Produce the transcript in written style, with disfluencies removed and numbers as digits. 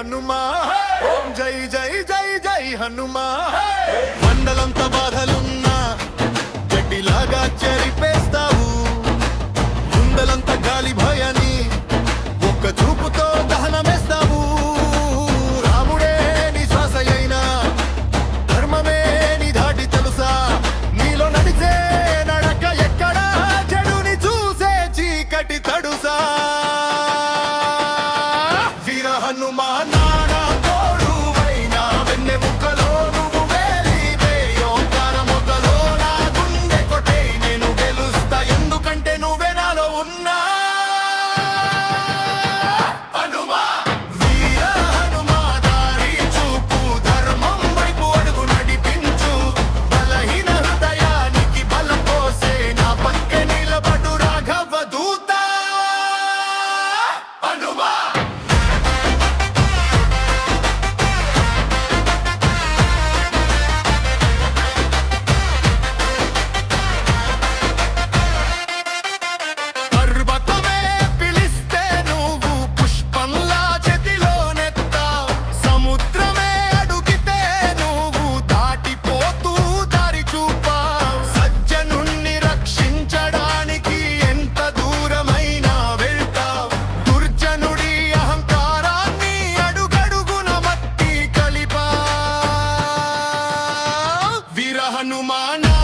హనుమా ఓం జై జై జై జై హనుమా మండలంత బాధలున్నా గడ్డిలాగా చెరిపేస్తావు గుండెలంత గాలి భయాన్ని ఒక్క చూపుతో దహనమేస్తావు రాముడే నీ శ్వాస అయినా ధర్మమే నీ దాటి తెలుసా నీలో నడిచే నడక ఎక్కడా చెడుని చూసే చీకటి తడుసా వీర హనుమా నానా తోడువైనా వెన్నె ముక్కలో నువ్వు వేలివే ఓంకార మొగ్గలో నా గుండె కొట్టే నేను గెలుస్తా ఎందుకంటే నువ్వే నాలో ఉన్నా హనుమా వీర హనుమా దారి చూపు ధర్మం వైపు అడుగు నడిపించు బలహీన హృదయానికి బలం పోసే నా పక్కే నిలబడు రాఘవ దూత హనుమా పర్వతమే పిలిస్తే నువ్వు పుష్పంలా చేతిలోనెత్తావ్ సముద్రమే అడుగితే నువ్వు దాటిపోతూ దారి చూపావ్ సజ్జనుణ్ణి రక్షించడానికి ఎంత దూరమైనా వెళ్తావ్ దుర్జనుడి అహంకారాన్ని అడుగడుగున మట్టి కలిపావ్ వీర హనుమానా